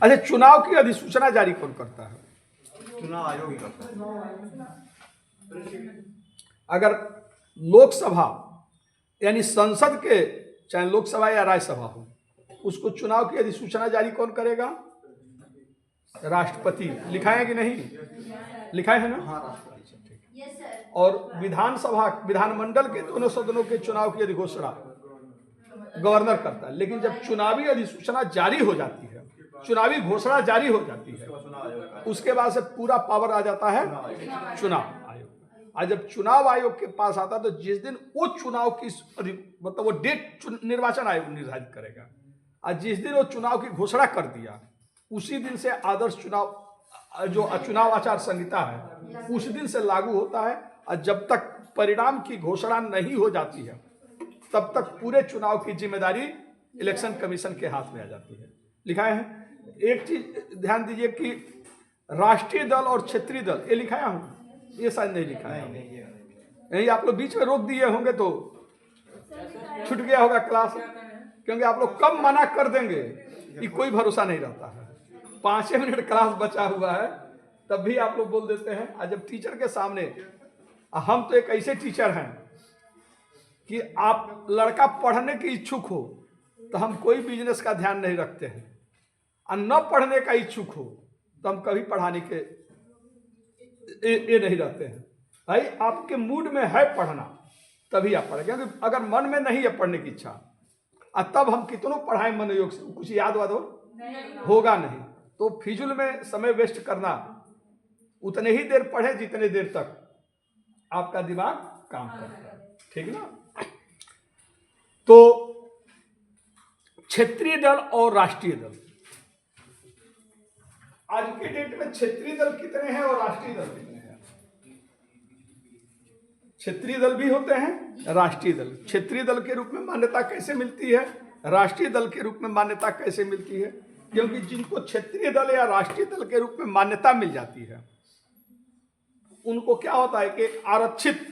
अच्छा, चुनाव की अधिसूचना जारी कौन करता है? चुनाव आयोग ही करता है। अगर लोकसभा यानी संसद के, चाहे लोकसभा या राज्यसभा हो, उसको चुनाव की अधिसूचना जारी कौन करेगा? राष्ट्रपति। लिखा है कि नहीं? लिखा है ना? हाँ, राष्ट्रपति से। ठीक है। और विधानसभा, विधानमंडल के दोनों सदनों के चुनाव की अधिघोषणा गवर्नर करता है। लेकिन जब चुनावी अधिसूचना जारी हो जाती है, चुनावी घोषणा जारी हो जाती है, चुनाव आयोग का उसके बाद से पूरा पावर आ जाता है चुनाव आयोग। आज जब चुनाव आयोग के पास आता है तो जिस दिन वो चुनाव की मतलब वो डेट निर्वाचन आयोग निर्धारित करेगा, आज जिस दिन वो चुनाव की घोषणा कर दिया उसी दिन से आदर्श चुनाव, जो चुनाव आचार संहिता है, उस दिन से लागू होता है। और जब तक परिणाम की घोषणा नहीं हो जाती है तब तक पूरे चुनाव की जिम्मेदारी इलेक्शन कमीशन के हाथ में आ जाती है। लिखा है। एक चीज ध्यान दीजिए कि राष्ट्रीय दल और क्षेत्रीय दल, ये लिखाया हूं, ये शायद नहीं लिखा है। यही आप लोग बीच में रोक दिए होंगे तो छूट गया होगा क्लास, क्योंकि आप लोग कब मना कर देंगे कि कोई भरोसा नहीं रहता है। 5 मिनट क्लास बचा हुआ है तब भी आप लोग बोल देते हैं। और जब टीचर के सामने, हम तो एक ऐसे टीचर हैं कि आप लड़का पढ़ने की इच्छुक हो तो हम कोई बिजनेस का ध्यान नहीं रखते हैं, और न पढ़ने का इच्छुक हो तो हम कभी पढ़ाने के ये नहीं रहते हैं। भाई आपके मूड में है पढ़ना तभी आप पढ़ें, क्योंकि अगर मन में नहीं है पढ़ने की इच्छा, और तब हम कितनों पढ़ाएं मनोयोग से, कुछ याद वाद होगा नहीं। तो फिजूल में समय वेस्ट करना, उतने ही देर पढ़े जितने देर तक आपका दिमाग काम करता है। ठीक ना? तो क्षेत्रीय दल और राष्ट्रीय दल, आज के डेट में क्षेत्रीय दल कितने हैं और राष्ट्रीय दल कितने हैं? क्षेत्रीय दल भी होते हैं, राष्ट्रीय दल। क्षेत्रीय दल के रूप में मान्यता कैसे मिलती है, राष्ट्रीय दल के रूप में मान्यता कैसे मिलती है? क्योंकि जिनको क्षेत्रीय दल या राष्ट्रीय दल के रूप में मान्यता मिल जाती है, उनको क्या होता है कि आरक्षित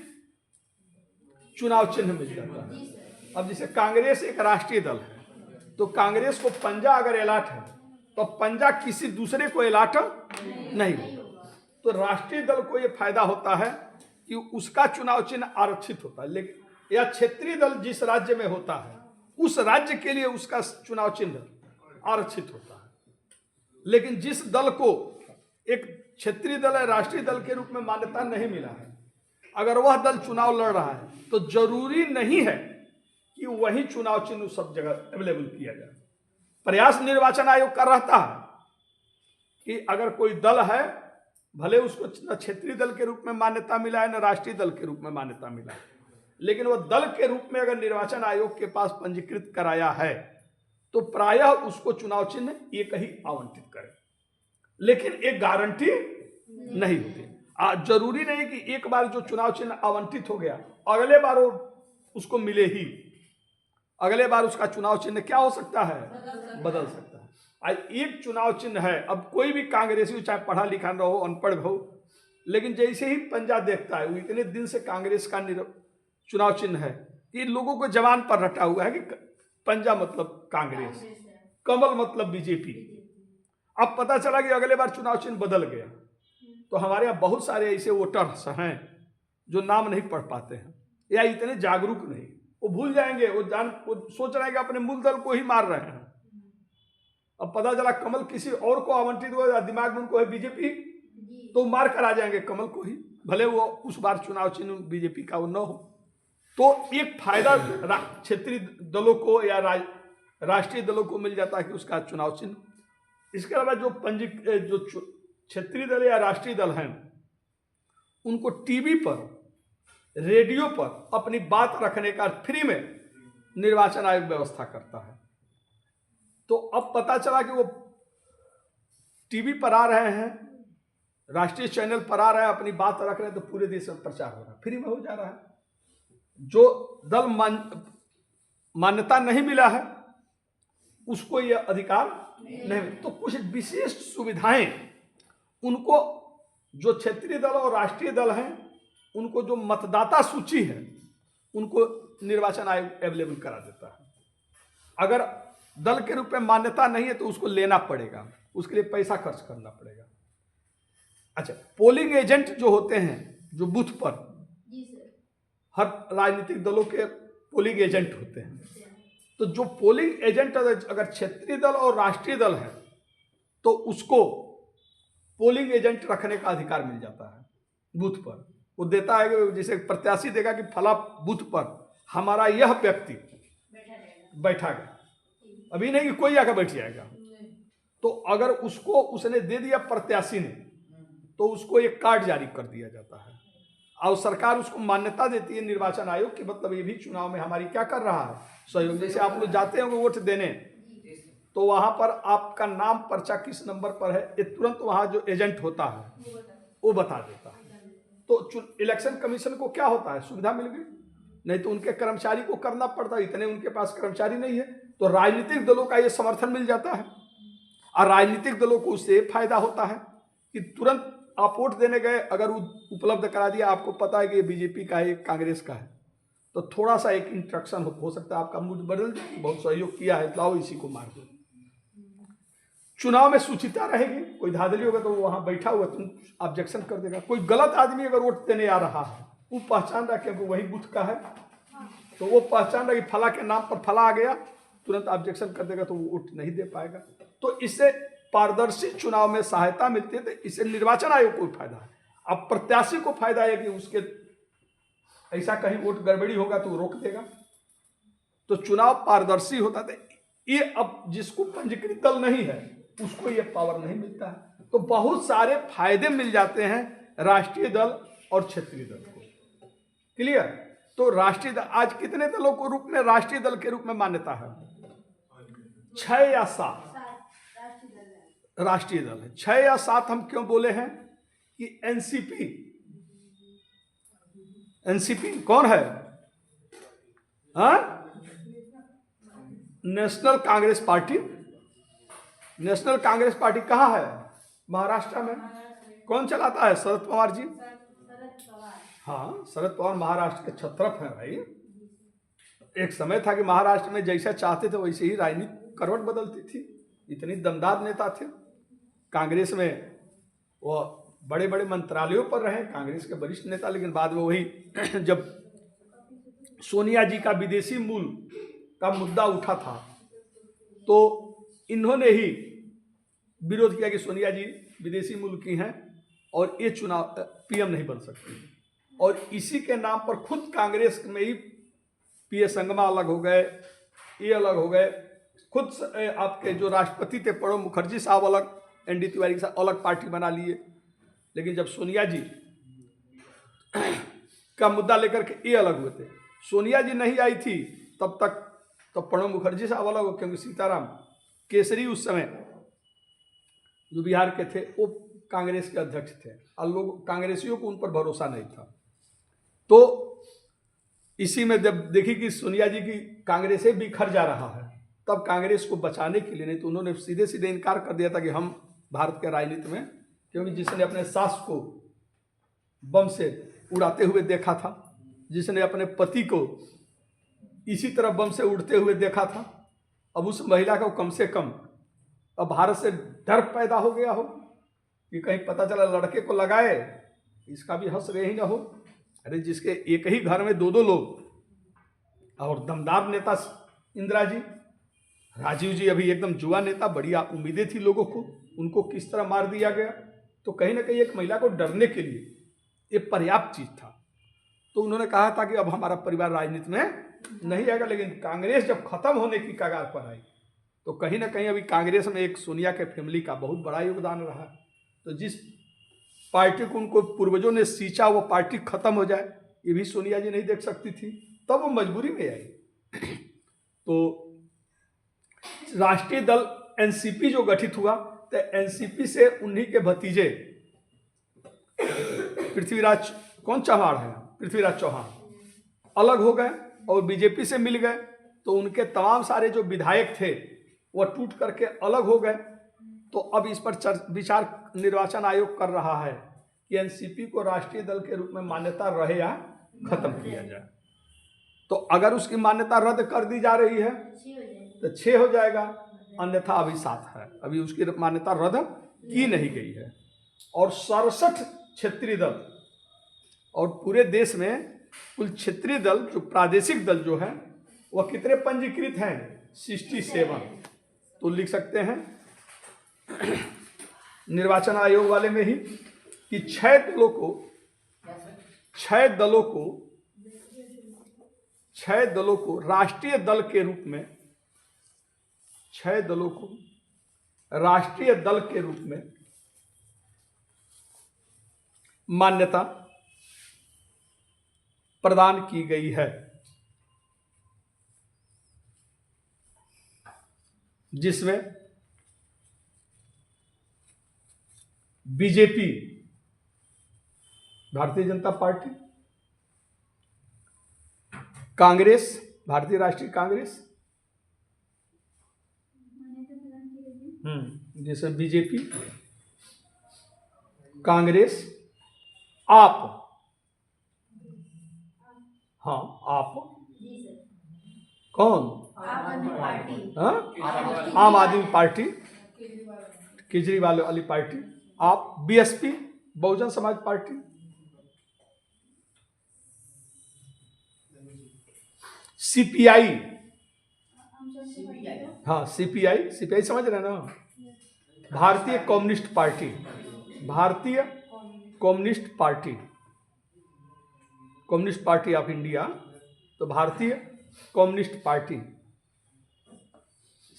चुनाव चिन्ह मिल जाता है। अब जैसे कांग्रेस एक राष्ट्रीय दल है, तो कांग्रेस को पंजा अगर अलाट है तो पंजा किसी दूसरे को अलाट नहीं होगा। तो राष्ट्रीय दल को यह फायदा होता है कि उसका चुनाव चिन्ह आरक्षित होता है। लेकिन या क्षेत्रीय दल जिस राज्य में होता है उस राज्य के लिए उसका चुनाव चिन्ह आरक्षित होता है। लेकिन जिस दल को एक क्षेत्रीय दल या राष्ट्रीय दल के रूप में मान्यता नहीं मिला है, अगर वह दल चुनाव लड़ रहा है तो जरूरी नहीं है कि वही चुनाव चिन्ह सब जगह अवेलेबल किया जाए। प्रयास निर्वाचन आयोग का रहता है कि अगर कोई दल है, भले उसको न क्षेत्रीय दल के रूप में मान्यता मिला है न राष्ट्रीय दल के रूप में मान्यता मिला है, लेकिन वह दल के रूप में अगर निर्वाचन आयोग के पास पंजीकृत कराया है तो प्रायः उसको चुनाव चिन्ह एक ही आवंटित करे। लेकिन एक गारंटी नहीं होती। जरूरी नहीं कि एक बार जो चुनाव चिन्ह आवंटित हो गया अगले बार वो उसको मिले ही। अगले बार उसका चुनाव चिन्ह क्या हो सकता है? बदल सकता है। आज एक चुनाव चिन्ह है, अब कोई भी कांग्रेसी चाहे पढ़ा लिखा न हो, अनपढ़ हो, लेकिन जैसे ही पंजा देखता है, वो इतने दिन से कांग्रेस का चुनाव चिन्ह है कि लोगों को जवान पर रटा हुआ है कि पंजा मतलब कांग्रेस, कमल मतलब बीजेपी। अब पता चला कि अगले बार चुनाव चिन्ह बदल गया, तो हमारे यहाँ बहुत सारे ऐसे वोटर्स हैं जो नाम नहीं पढ़ पाते हैं या इतने जागरूक नहीं, वो भूल जाएंगे, वो सोच रहे हैं कि अपने मूल दल को ही मार रहे हैं। अब पता चला कमल किसी और को आवंटित हुआ, दिमाग में उनको है बीजेपी, तो मार कर आ जाएंगे कमल को ही, भले वो उस बार चुनाव चिन्ह बीजेपी का वो न हो। तो एक फायदा क्षेत्रीय दलों को या राष्ट्रीय दलों को मिल जाता है कि उसका चुनाव चिन्ह। इसके अलावा जो क्षेत्रीय दल या राष्ट्रीय दल हैं, उनको टीवी पर, रेडियो पर अपनी बात रखने का फ्री में निर्वाचन आयोग व्यवस्था करता है। तो अब पता चला कि वो टीवी पर आ रहे हैं, राष्ट्रीय चैनल पर आ रहे हैं, अपनी बात रख रहे हैं, तो पूरे देश में प्रचार हो रहा है, फ्री में हो जा रहा है। जो दल मान्यता नहीं मिला है उसको यह अधिकार नहीं। तो कुछ विशेष सुविधाएं उनको, जो क्षेत्रीय दल और राष्ट्रीय दल हैं, उनको जो मतदाता सूची है उनको निर्वाचन आयोग अवेलेबल करा देता है। अगर दल के रूप में मान्यता नहीं है तो उसको लेना पड़ेगा। उसके लिए पैसा खर्च करना पड़ेगा। अच्छा, पोलिंग एजेंट जो होते हैं, जो बूथ पर हर राजनीतिक दलों के पोलिंग एजेंट होते हैं, तो जो पोलिंग एजेंट अगर क्षेत्रीय दल और राष्ट्रीय दल है तो उसको पोलिंग एजेंट रखने का अधिकार मिल जाता है बूथ पर। वो देता है कि जैसे प्रत्याशी देगा कि फला बूथ पर हमारा यह व्यक्ति बैठा गया, अभी नहीं कि कोई आकर बैठ जाएगा। तो अगर उसको उसने दे दिया प्रत्याशी ने, तो उसको एक कार्ड जारी कर दिया जाता है और सरकार उसको मान्यता देती है, निर्वाचन आयोग की, मतलब ये भी चुनाव में हमारी क्या कर रहा है, सहयोग। जैसे आप लोग जाते हैं वोट देने, तो वहां पर आपका नाम पर्चा किस नंबर पर है ये तुरंत वहां जो एजेंट होता है वो बता देता है। तो इलेक्शन कमीशन को क्या होता है, सुविधा मिल गई। नहीं तो उनके कर्मचारी को करना पड़ता है, इतने उनके पास कर्मचारी नहीं है। तो राजनीतिक दलों का ये समर्थन मिल जाता है और राजनीतिक दलों को उससे फायदा होता है कि तुरंत आप वोट देने गए, अगर उपलब्ध करा दिया, आपको पता है कि ये बीजेपी का है, कांग्रेस का है, तो थोड़ा सा एक इंस्ट्रक्शन हो सकता है आपका मूड बदल जाए, बहुत सहयोग किया है, लाओ इसी को मार दो। चुनाव में शुचिता रहेगी, कोई धांधली होगा तो वो वहां बैठा हुआ तुम ऑब्जेक्शन कर देगा। कोई गलत आदमी अगर वोट देने आ रहा है, वो पहचान रहा क्योंकि वही बूथ का है, तो वो पहचान रहा कि फला के नाम पर फला आ गया, तुरंत ऑब्जेक्शन कर देगा, तो वो वोट नहीं दे पाएगा। तो इससे पारदर्शी चुनाव में सहायता मिलती है, तो इससे निर्वाचन आयोग को फायदा है। अब प्रत्याशी को फायदा है कि उसके ऐसा कहीं वोट गड़बड़ी होगा तो रोक देगा, तो चुनाव पारदर्शी होता है। ये अब जिसको पंजीकृत दल नहीं है उसको ये पावर नहीं मिलता है। तो बहुत सारे फायदे मिल जाते हैं राष्ट्रीय दल और क्षेत्रीय दल को। क्लियर? तो राष्ट्रीय दल आज कितने दलों को रूप में राष्ट्रीय दल के रूप में मान्यता है? 6 या 7 राष्ट्रीय दल है। 6 या 7 हम क्यों बोले हैं कि एनसीपी कौन है? National Congress party. National Congress party कहाँ है? महाराष्ट्र में। कौन चलाता है? शरद पवार जी। हाँ, शरद पवार महाराष्ट्र के छत्रप हैं भाई। एक समय था कि महाराष्ट्र में जैसा चाहते थे वैसे ही राजनीति करवट बदलती थी, इतनी दमदार नेता थे। कांग्रेस में वो बड़े बड़े मंत्रालयों पर रहे, कांग्रेस के वरिष्ठ नेता, लेकिन बाद में वही जब सोनिया जी का विदेशी मूल का मुद्दा उठा था तो इन्होंने ही विरोध किया कि सोनिया जी विदेशी मूल की हैं और ये चुनाव पीएम नहीं बन सकती। और इसी के नाम पर खुद कांग्रेस में ही पीए संगमा अलग हो गए, ये अलग हो गए, खुद आपके जो राष्ट्रपति थे प्रणब मुखर्जी साहब अलग, एनडी तिवारी के साथ अलग पार्टी बना लिए। लेकिन जब सोनिया जी का मुद्दा लेकर के ये अलग हुए थे, सोनिया जी नहीं आई थी तब तक तो प्रणब मुखर्जी साहब अलग हो, क्योंकि सीताराम केसरी उस समय जो बिहार के थे वो कांग्रेस के अध्यक्ष थे और लोग कांग्रेसियों को उन पर भरोसा नहीं था। तो इसी में जब देखी कि सोनिया जी की कांग्रेस से बिखर जा रहा है, तब कांग्रेस को बचाने के लिए, नहीं तो उन्होंने सीधे सीधे इनकार कर दिया था कि हम भारत के राजनीति में, क्योंकि जिसने अपने सास को बम से उड़ाते हुए देखा था, जिसने अपने पति को इसी तरह बम से उड़ते हुए देखा था, अब उस महिला को कम से कम अब भारत से डर पैदा हो गया हो कि कहीं पता चला लड़के को लगाए इसका भी हंस रहे ही ना हो। अरे जिसके एक ही घर में 2-2 लोग और दमदार नेता इंदिरा जी, राजीव जी अभी एकदम जुआ नेता, बढ़िया उम्मीदें थी लोगों को, उनको किस तरह मार दिया गया। तो कहीं ना कहीं एक महिला को डरने के लिए ये पर्याप्त चीज था। तो उन्होंने कहा था कि अब हमारा परिवार राजनीति में नहीं आएगा। लेकिन कांग्रेस जब खत्म होने की कगार पर आई तो कहीं ना कहीं अभी कांग्रेस में एक सोनिया के फैमिली का बहुत बड़ा योगदान रहा। तो जिस पार्टी को उनको पूर्वजों ने सींचा वो पार्टी खत्म हो जाए, ये भी सोनिया जी नहीं देख सकती थी, तब वो मजबूरी में आई। तो राष्ट्रीय दल एनसीपी जो गठित हुआ, तो एनसीपी से उन्हीं के भतीजे पृथ्वीराज चौहान है, पृथ्वीराज चौहान अलग हो गए और बीजेपी से मिल गए। तो उनके तमाम सारे जो विधायक थे वो टूट करके अलग हो गए। तो अब इस पर विचार निर्वाचन आयोग कर रहा है कि एनसीपी को राष्ट्रीय दल के रूप में मान्यता रहे या खत्म किया जाए। तो अगर उसकी मान्यता रद्द कर दी जा रही है तो 6 हो जाएगा, अन्यथा अभी 7 है, अभी उसकी मान्यता रद्द की नहीं गई है। और 67 क्षेत्रीय दल, और पूरे देश में कुल क्षेत्रीय दल जो प्रादेशिक दल जो है वह कितने पंजीकृत हैं? 67। तो लिख सकते हैं निर्वाचन आयोग वाले में ही कि 6 दलों को राष्ट्रीय दल के रूप में, 6 दलों को राष्ट्रीय दल के रूप में मान्यता प्रदान की गई है, जिसमें बीजेपी, भारतीय जनता पार्टी, कांग्रेस, भारतीय राष्ट्रीय कांग्रेस, जिसमें बीजेपी, कांग्रेस, आप, हाँ आप, कौन? हाँ? आम आदमी पार्टी, केजरीवाल वाली पार्टी, आप, BSP, Bahujan Samaj party, CPI, हाँ सीपीआई समझ रहे हैं ना? भारतीय कम्युनिस्ट पार्टी, भारतीय communist party, communist party of India, तो भारतीय कम्युनिस्ट पार्टी,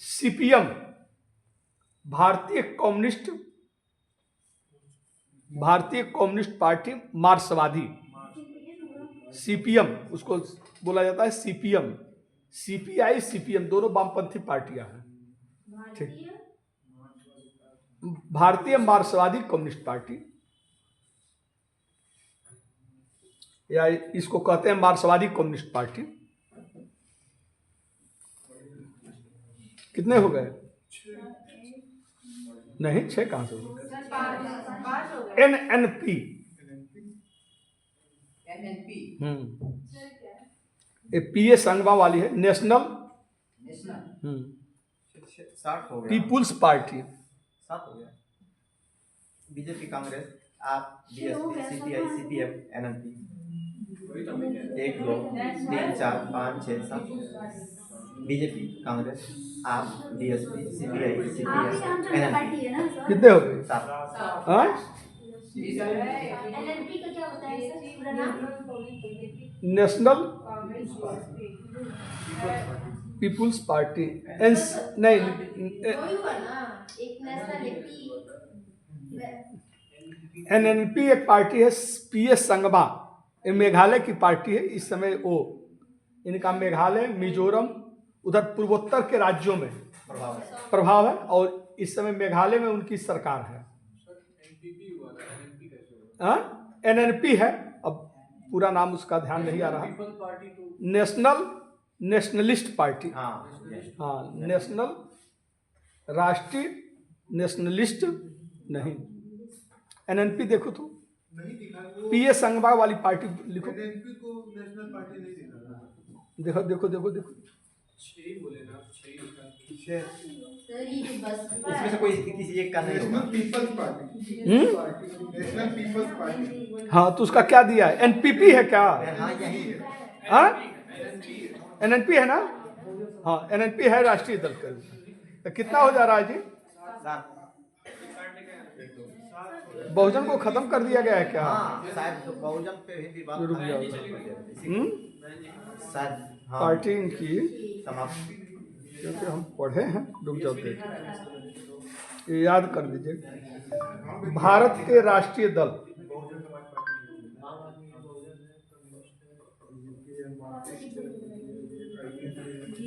सीपीएम, भारतीय कम्युनिस्ट पार्टी मार्क्सवादी, सीपीएम उसको बोला जाता है सीपीएम, सीपीआई, सीपीएम दोनों वामपंथी पार्टियां हैं। ठीक, भारतीय मार्क्सवादी कम्युनिस्ट पार्टी, या इसको कहते हैं मार्क्सवादी कम्युनिस्ट पार्टी। कितने हो गए? नहीं, 6 कहां से हो गए? एनएनपी, ये पीए संगमा वाली है, नेशनल 7 हो गया। पीपुल्स पार्टी, 7 हो गया। बीजेपी, कांग्रेस, आप, BSP, CPI, CPM, NNP, 1 2 3 4 5 6 7। BJP, Congress, आप, बीएसपी, सीपीआई, सीपीएम, एनएनपी, कितने हो गए? 7। हाँ? एनएनपी का क्या होता है सर पूरा नाम? नेशनल पीपुल्स पार्टी, नहीं, वही हुआ ना, एक नेशनल एनएनपी एक पार्टी है, पीएस संगमा, ये मेघालय की पार्टी है। इस समय वो इनका मेघालय, मिजोरम, उधर पूर्वोत्तर के राज्यों में प्रभाव है, और इस समय मेघालय में उनकी सरकार है। एनएनपी है, अब पूरा नाम उसका ध्यान नहीं आ रहा। नेशनलिस्ट पार्टी, हाँ नेशनल, राष्ट्रीय नेशनलिस्ट नहीं, एनएनपी देखो तो, पीए संगमा वाली पार्टी लिखो, एनएनपी को नेशनल पार्टी नहीं दिखा रहा। देखो देखो देखो देखो, 6 बोले ना, 6 इसमें से कोई किसी एक का नहीं होगा। नेशनल पीपल्स पार्टी, नेशनल पीपल्स पार्टी। हाँ तो उसका क्या दिया है? एनपीपी है क्या? हाँ यही है। हाँ एनएनपी है ना? हाँ एनएनपी है राष्ट्रीय दल का। तो कितना हो जा रहा है जी? 7। बहुजन को खत्म कर दिया गया है क्या? हाँ शायद तो बहुजन पे भी विवाद रुक जाओ। शायद हाँ, पार्टी इनकी, समाप्त। क्योंकि हम पढ़े हैं, रुक जाओ देख, ये याद कर दीजिए। भारत के राष्ट्रीय दल,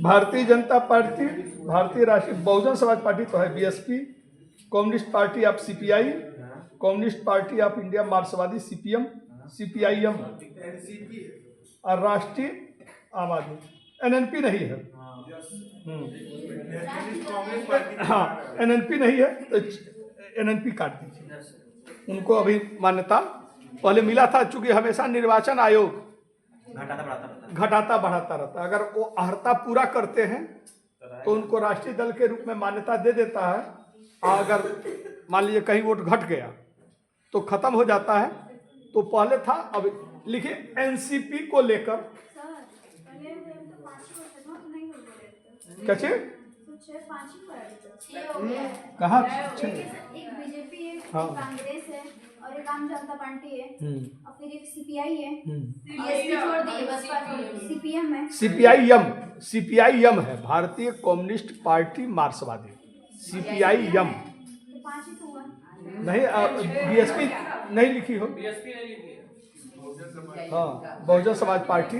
भारतीय जनता पार्टी, भारतीय राष्ट्रीय बहुजन समाज पार्टी तो है BSP, communist party of CPI, communist party of India मार्क्सवादी सीपीएम, सीपीआईएम, और राष्ट्रीय आम आदमी। एनएनपी नहीं है, हाँ एनएनपी नहीं है तो एनएनपी काट दीजिए। उनको अभी मान्यता पहले मिला था, चूंकि हमेशा निर्वाचन आयोग घटाता बढ़ाता रहता है। अगर वो अर्हता पूरा करते हैं तो उनको राष्ट्रीय दल के रूप में मान्यता दे देता है। अगर मान लीजिए कहीं वोट घट गया तो खत्म हो जाता है। तो पहले था, अब लिखिए एनसीपी को लेकर सर पहले तो 5 ही होता था तो नहीं हो रहे थे कैसे तो 6-5 ही हुआ अभी तक 6 हो गया है। कहा एक बीजेपी है, एक हाँ। कांग्रेस है और एक आम जनता पार्टी है और फिर एक सीपीआई है, बीएसपी छोड़ दिए, बसपा छोड़ दिए। सीपीएम है। सीपीआईएम है, भारतीय कम्युनिस्ट पार्टी मार्क्सवादी। सीपीआईएम तो 5 ही तो हुआ। नहीं, बीएसपी नहीं लिखी हो। हाँ, बहुजन समाज पार्टी।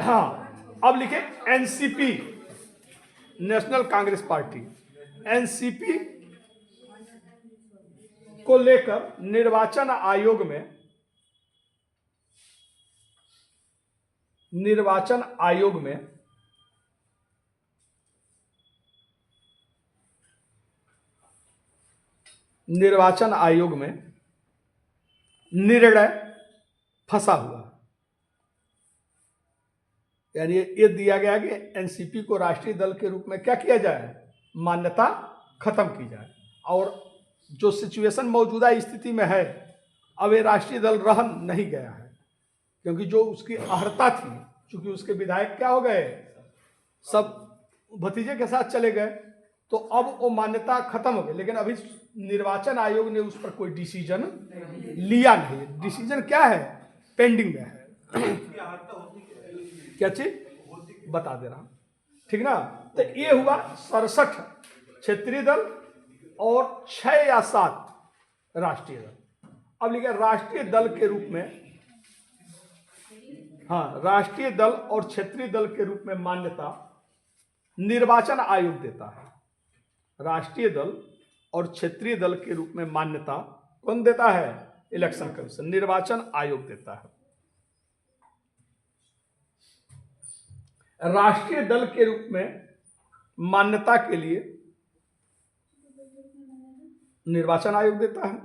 हाँ, अब लिखे NCP, national Congress party. NCP को लेकर निर्वाचन आयोग में निर्णय फंसा हुआ। यानी ये दिया गया कि एनसीपी को राष्ट्रीय दल के रूप में क्या किया जाए, मान्यता खत्म की जाए। और जो सिचुएशन मौजूदा स्थिति में है, अब ये राष्ट्रीय दल रह नहीं गया है, क्योंकि जो उसकी अहर्ता थी, चूंकि उसके विधायक क्या हो गए, सब भतीजे के साथ चले गए, तो अब वो मान्यता खत्म हो गई। लेकिन अभी निर्वाचन आयोग ने उस पर कोई डिसीजन लिया नहीं। डिसीजन क्या है, पेंडिंग में है। क्या चीज बता दे रहा हूं, ठीक ना। तो ये हुआ 67 क्षेत्रीय दल और 6 या 7 राष्ट्रीय दल। अब लिखा राष्ट्रीय दल के रूप में, हाँ, राष्ट्रीय दल और क्षेत्रीय दल के रूप में मान्यता निर्वाचन आयोग देता है। राष्ट्रीय दल और क्षेत्रीय दल के रूप में मान्यता कौन देता है, इलेक्शन कमीशन, निर्वाचन आयोग देता है। राष्ट्रीय दल के रूप में मान्यता के लिए निर्वाचन आयोग देता है।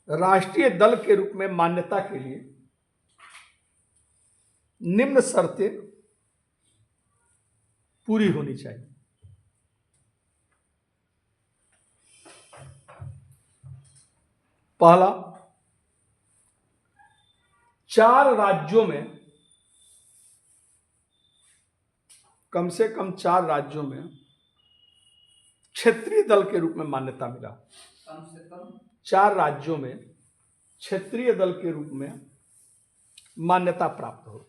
राष्ट्रीय दल के रूप में मान्यता के लिए निम्न शर्तें पूरी होनी चाहिए। पहला, 4 राज्यों में, कम से कम 4 राज्यों में क्षेत्रीय दल के रूप में मान्यता मिला। कम से कम 4 राज्यों में क्षेत्रीय दल के रूप में मान्यता प्राप्त हो।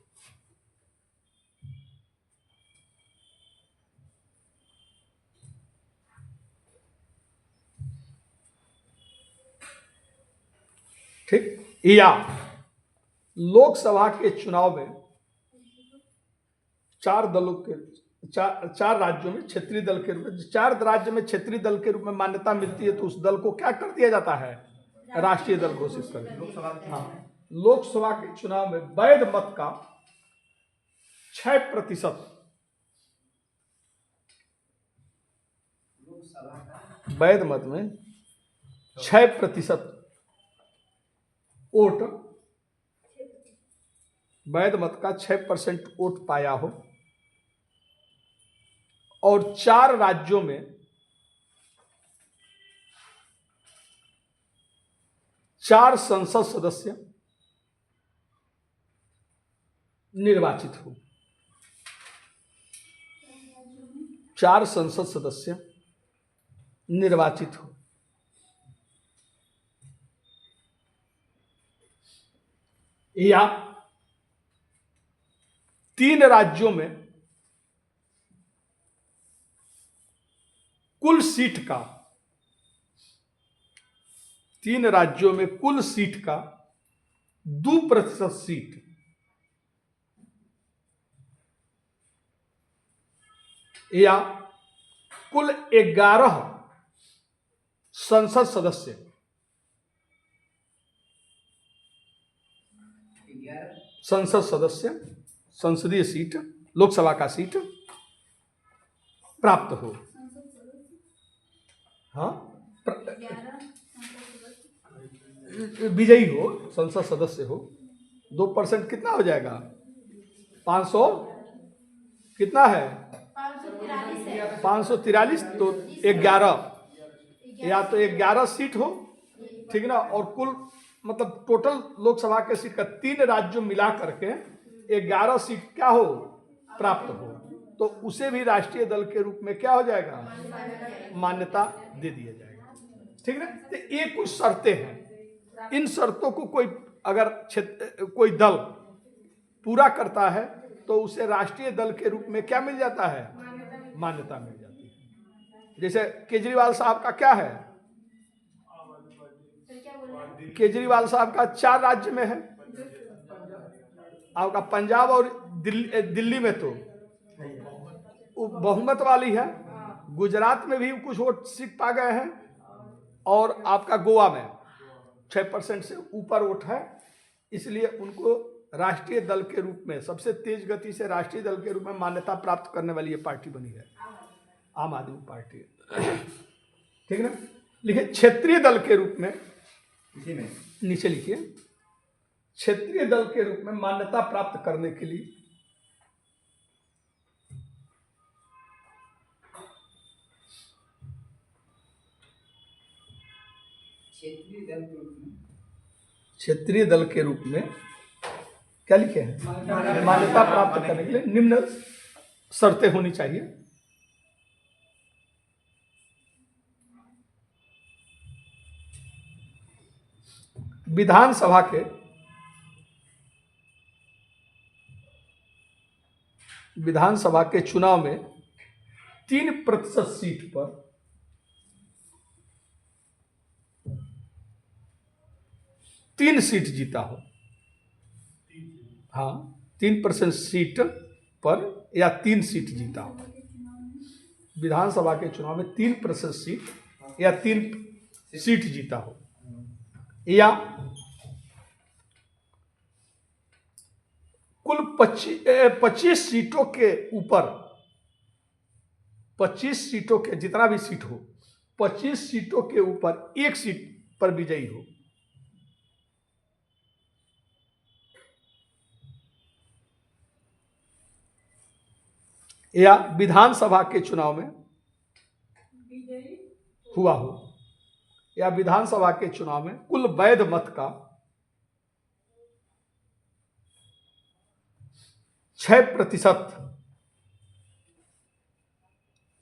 ठीक, या लोकसभा के चुनाव में 4 दलों के 4 राज्यों में क्षेत्रीय दल के रूप में, 4 राज्य में क्षेत्रीय दल के रूप में मान्यता मिलती है, तो उस दल को क्या कर दिया जाता है, राष्ट्रीय दल घोषित कर दिया। हाँ, लोकसभा के चुनाव में वैध मत का 6%, वैध मत में 6% वोट, वैध मत का 6% वोट पाया हो, और 4 राज्यों में 4 संसद सदस्य निर्वाचित हो। 4 संसद सदस्य निर्वाचित हो। या 3 राज्यों में कुल सीट का, 3 राज्यों में कुल सीट का 2% सीट या कुल 11 संसद सदस्य, 11 संसद सदस्य, संसदीय सीट, लोकसभा का सीट प्राप्त हो। हाँ, विजयी हो, संसद सदस्य हो। 2% कितना हो जाएगा, 500 कितना है? 543 है। 543, तो 11, या तो 11 सीट हो, ठीक ना, और कुल मतलब टोटल लोकसभा के सीट का 3 राज्यों मिला करके 11 सीट क्या हो, प्राप्त हो, तो उसे भी राष्ट्रीय दल के रूप में क्या हो जाएगा, मान्यता दे दिया जाएगा। ठीक ना। तो ये कुछ शर्तें हैं। इन शर्तों को कोई अगर कोई दल पूरा करता है तो उसे राष्ट्रीय दल के रूप में क्या मिल जाता है, मान्यता मिल जाती है। जैसे केजरीवाल साहब का क्या है, केजरीवाल साहब का 4 राज्य में है, आपका पंजाब और दिल्ली में तो बहुमत वाली है, गुजरात में भी कुछ वोट सीट पा गए हैं, और आपका गोवा में 6% से ऊपर वोट है, इसलिए उनको राष्ट्रीय दल के रूप में सबसे तेज गति से राष्ट्रीय दल के रूप में मान्यता प्राप्त करने वाली ये पार्टी बनी है, आम आदमी पार्टी। ठीक ना। लिखिए क्षेत्रीय दल के रूप में, इसी में नीचे लिखिए, क्षेत्रीय दल के रूप में मान्यता प्राप्त करने के लिए क्षेत्रीय दल के रूप में क्या लिखे हैं, मान्यता प्राप्त करने के लिए निम्न शर्तें होनी चाहिए। विधानसभा के चुनाव में 3% सीट पर तीन सीट जीता हो। हाँ, 3% सीट पर या 3 सीट जीता हो। विधानसभा के चुनाव में 3% सीट या 3 सीट जीता हो, या कुल 25 सीटों के ऊपर, 25 सीटों के जितना भी सीट हो, 25 सीटों के ऊपर 1 सीट पर विजयी हो। या विधानसभा के चुनाव में हुआ हो, या विधानसभा के चुनाव में कुल वैध मत का 6%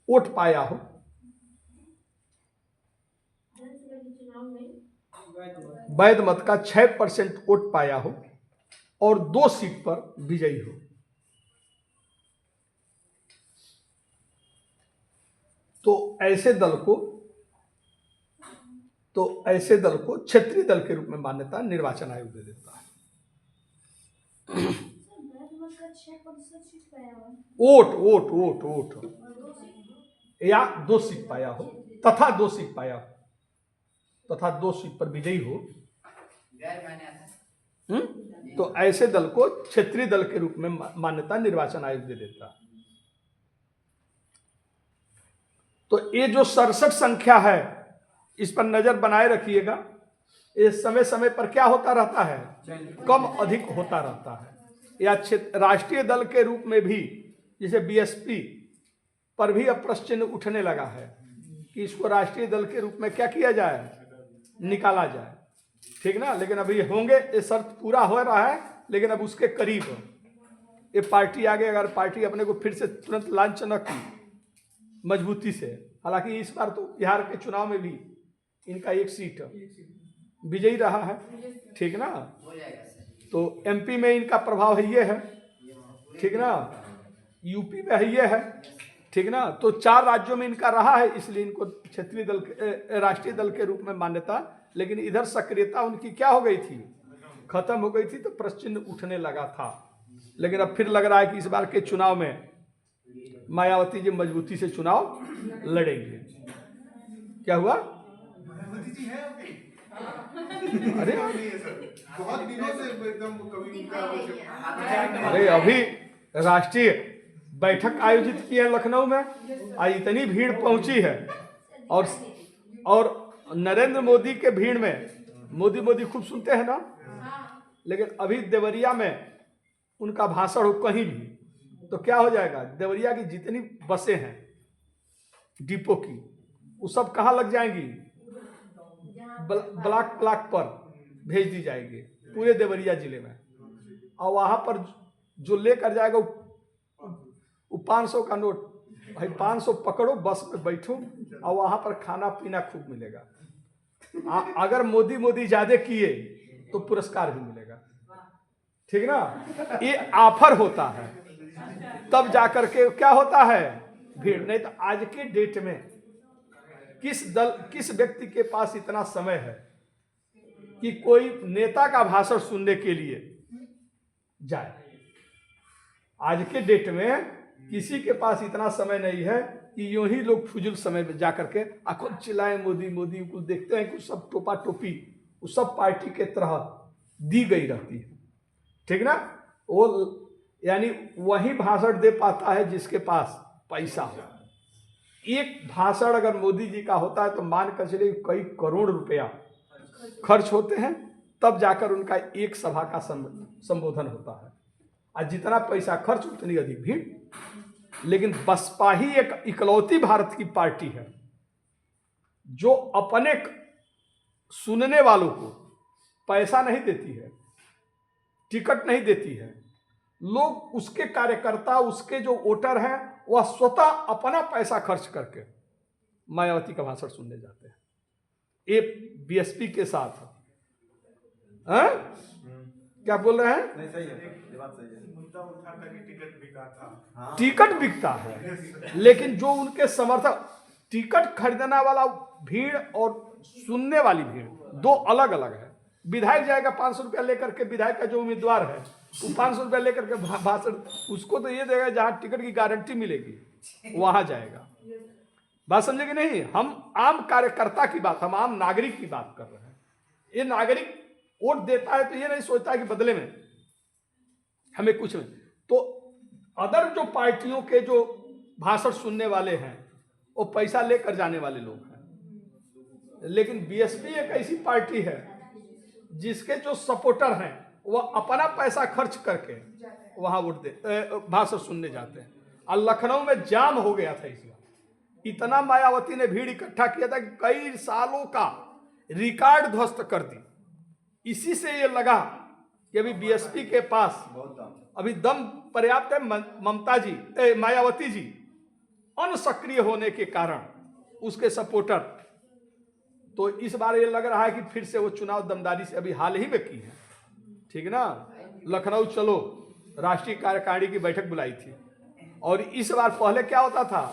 वोट पाया हो, वैध मत का 6% वोट पाया हो और 2 सीट पर विजयी हो, तो ऐसे दल को क्षेत्रीय दल के रूप में मान्यता निर्वाचन आयोग दे देता है। वोट या 2 सीट पाया हो तथा 2 सीट पाया हो तथा 2 सीट पर विजयी हो, तो ऐसे दल को क्षेत्रीय दल के रूप में मान्यता निर्वाचन आयोग दे देता है। तो ये जो 67 संख्या है, इस पर नजर बनाए रखिएगा। ये समय समय पर क्या होता रहता है, कम अधिक होता रहता है। या राष्ट्रीय दल के रूप में भी, जैसे बीएसपी पर भी अब प्रश्न चिन्ह उठने लगा है कि इसको राष्ट्रीय दल के रूप में क्या किया जाए, निकाला जाए। ठीक ना। लेकिन अभी होंगे, ये शर्त पूरा हो रहा है, लेकिन अब उसके करीब ये पार्टी आगे, अगर पार्टी अपने को फिर से तुरंत लॉन्च न की मजबूती से, हालांकि इस बार तो बिहार के चुनाव में भी इनका 1 सीट विजयी रहा है। ठीक ना। तो एमपी में इनका प्रभाव है, ये है। ठीक ना। यूपी में है, ये है। ठीक ना। तो 4 राज्यों में इनका रहा है, इसलिए इनको क्षेत्रीय दल, राष्ट्रीय दल के रूप में मान्यता। लेकिन इधर सक्रियता उनकी क्या हो गई थी, खत्म हो गई थी, तो प्रश्न चिन्ह उठने लगा था। लेकिन अब फिर लग रहा है कि इस बार के चुनाव में मायावती जी मजबूती से चुनाव लड़ेंगे। क्या हुआ? मायावती जी है अभी? अरे नहीं है सर, बहुत दिनों से एकदम कभी उनका अरे अभी राष्ट्रीय बैठक आयोजित की है लखनऊ में, आज इतनी भीड़ पहुंची है, और नरेंद्र मोदी के भीड़ में मोदी खूब सुनते हैं ना, लेकिन अभी देवरिया में उनका भाषण हो कहीं भी, तो क्या हो जाएगा, देवरिया की जितनी बसें हैं डिपो की, वो सब कहाँ लग जाएंगी, ब्लॉक ब्लॉक पर भेज दी जाएगी पूरे देवरिया जिले में। और वहाँ पर जो लेकर जाएगा वो 500 का नोट, भाई 500 पकड़ो, बस में बैठो और वहाँ पर खाना पीना खूब मिलेगा। अगर मोदी ज्यादा किए तो पुरस्कार भी मिलेगा, ठीक ना। ये ऑफर होता है, तब जाकर के क्या होता है, भीड़। नहीं तो आज के डेट में किस व्यक्ति के पास इतना समय है कि कोई नेता का भाषण सुनने के लिए जाए। आज के डेट में किसी के पास इतना समय नहीं है कि यूं ही लोग फुजुल समय में जाकर के आखो चिल्लाए मोदी मोदी, कुछ देखते हैं कुछ सब टोपा टोपी वो सब पार्टी के तरह दी गई रहती है, ठीक ना। वो यानी वही भाषण दे पाता है जिसके पास पैसा हो। एक भाषण अगर मोदी जी का होता है तो मान कर चलिए कई करोड़ रुपया खर्च होते हैं, तब जाकर उनका एक सभा का संबोधन होता है। और जितना पैसा खर्च उतनी अधिक भीड़। लेकिन बसपा ही एक इकलौती भारत की पार्टी है जो अपने सुनने वालों को पैसा नहीं देती है, टिकट नहीं देती है। लोग उसके कार्यकर्ता, उसके जो वोटर हैं, वह स्वतः अपना पैसा खर्च करके मायावती का भाषण सुनने जाते हैं। ये बीएसपी के साथ हैं? क्या बोल रहे हैं? नहीं, सही है, ये बात सही है। मुद्दा उठा था कि टिकट बिका था। हाँ। टिकट बिकता है, लेकिन जो उनके समर्थक, टिकट खरीदने वाला भीड़ और सुनने वाली भीड़ दो अलग अलग है। विधायक जाएगा 500 रुपया लेकर के, विधायक का जो उम्मीदवार है वो 500 रुपया लेकर के भाषण, उसको तो ये देगा जहां टिकट की गारंटी मिलेगी वहां जाएगा। बात समझे कि नहीं? हम आम कार्यकर्ता की बात, हम आम नागरिक की बात कर रहे हैं। ये नागरिक वोट देता है तो ये नहीं सोचता है कि बदले में हमें कुछ नहीं। तो अदर जो पार्टियों के जो भाषण सुनने वाले हैं वो पैसा लेकर जाने वाले लोग हैं। लेकिन बीएसपी एक ऐसी पार्टी है जिसके जो सपोर्टर हैं वह अपना पैसा खर्च करके वहां वोट दे भाषण सुनने जाते हैं। और लखनऊ में जाम हो गया था इस बार, इतना मायावती ने भीड़ इकट्ठा किया था कि कई सालों का रिकॉर्ड ध्वस्त कर दी। इसी से ये लगा कि अभी बीएसपी के पास अभी दम पर्याप्त है। ममता जी, मायावती जी अनसक्रिय होने के कारण उसके सपोर्टर, तो इस बार ये लग रहा है कि फिर से वो चुनाव दमदारी से अभी हाल ही में की है, ठीक ना। लखनऊ चलो राष्ट्रीय कार्यकारिणी की बैठक बुलाई थी, और इस बार पहले क्या होता था,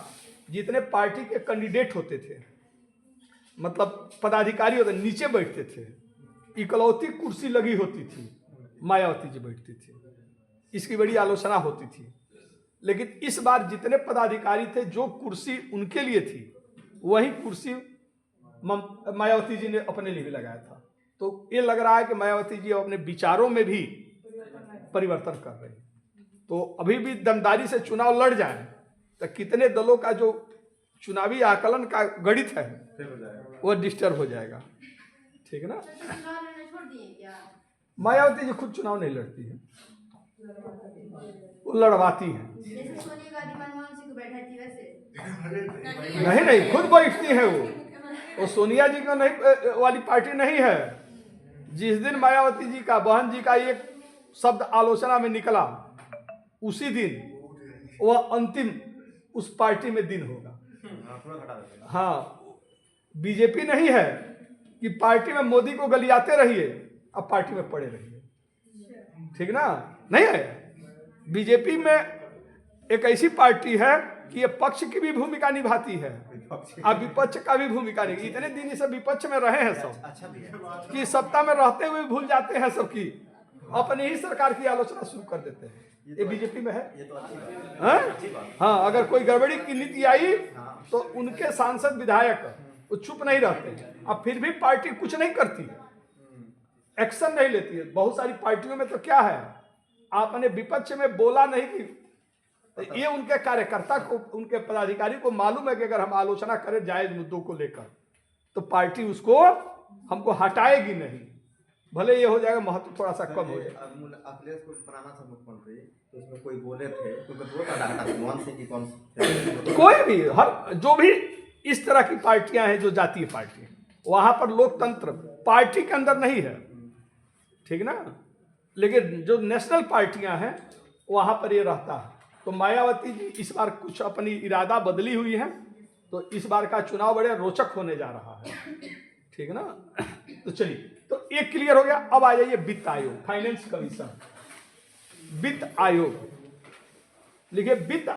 जितने पार्टी के कैंडिडेट होते थे, मतलब पदाधिकारी होते, नीचे बैठते थे, इकलौती कुर्सी लगी होती थी, मायावती जी बैठती थी, इसकी बड़ी आलोचना होती थी। लेकिन इस बार जितने पदाधिकारी थे, जो कुर्सी उनके लिए थी वही कुर्सी मायावती जी ने अपने लिए भी लगाया था। तो ये लग रहा है कि मायावती जी अपने विचारों में भी परिवर्तन कर रही है। तो अभी भी दमदारी से चुनाव लड़ जाए तो कितने दलों का जो चुनावी आकलन का गणित है वो डिस्टर्ब हो जाएगा, ठीक है ना। चुनाव लड़ना छोड़ दिए क्या? मायावती जी खुद चुनाव नहीं लड़ती है, वो लड़वाती है। जैसे सोनिया गांधी मनमोहन सिंह को बैठाती वैसे? नहीं, खुद बैठती है वो सोनिया जी का नहीं वाली पार्टी नहीं है। जिस दिन मायावती जी का, बहन जी का एक शब्द आलोचना में निकला, उसी दिन वह अंतिम उस पार्टी में दिन होगा। हाँ, बीजेपी नहीं है कि पार्टी में मोदी को गलियाते रहिए अब पार्टी में पड़े रहिए, ठीक ना, नहीं है। बीजेपी में एक ऐसी पार्टी है कि ये पक्ष की भी भूमिका निभाती है और विपक्ष का भी भूमिका नहीं। इतने दिन ये सब विपक्ष में रहे हैं सब कि सत्ता में रहते हुए भूल जाते हैं सबकी, अपनी ही सरकार की आलोचना शुरू कर देते हैं। ये बीजेपी में है। हाँ, अगर कोई गड़बड़ी की नीति आई तो उनके सांसद विधायक वो चुप नहीं रहते हैं, अब फिर भी पार्टी कुछ नहीं करती है, एक्शन नहीं लेती है। बहुत सारी पार्टियों में तो क्या है, आपने विपक्ष में बोला नहीं कि ये उनके कार्यकर्ता को, उनके पदाधिकारी को मालूम है कि अगर हम आलोचना करें जायज मुद्दों को लेकर तो पार्टी उसको हमको हटाएगी नहीं, भले ये हो जाएगा, महत्व थोड़ा सा कम हो जाएगा। अखिलेश को बनाना था मुख्यमंत्री, तो उसमें कोई बोले थे, क्योंकि दो का डाटा कौन से की कौन से कोई भी, हर जो भी इस तरह की पार्टियां हैं जो जातीय पार्टी हैं, वहां पर लोकतंत्र पार्टी के अंदर नहीं है, ठीक ना, लेकिन जो नेशनल पार्टियां हैं वहां पर ये रहता है। तो मायावती जी इस बार कुछ अपनी इरादा बदली हुई है, तो इस बार का चुनाव बड़े रोचक होने जा रहा है, ठीक ना। तो चलिए, तो एक क्लियर हो गया। अब आ जाइए वित्त आयोग, फाइनेंस कमीशन, वित्त आयोग। लिखिए वित्त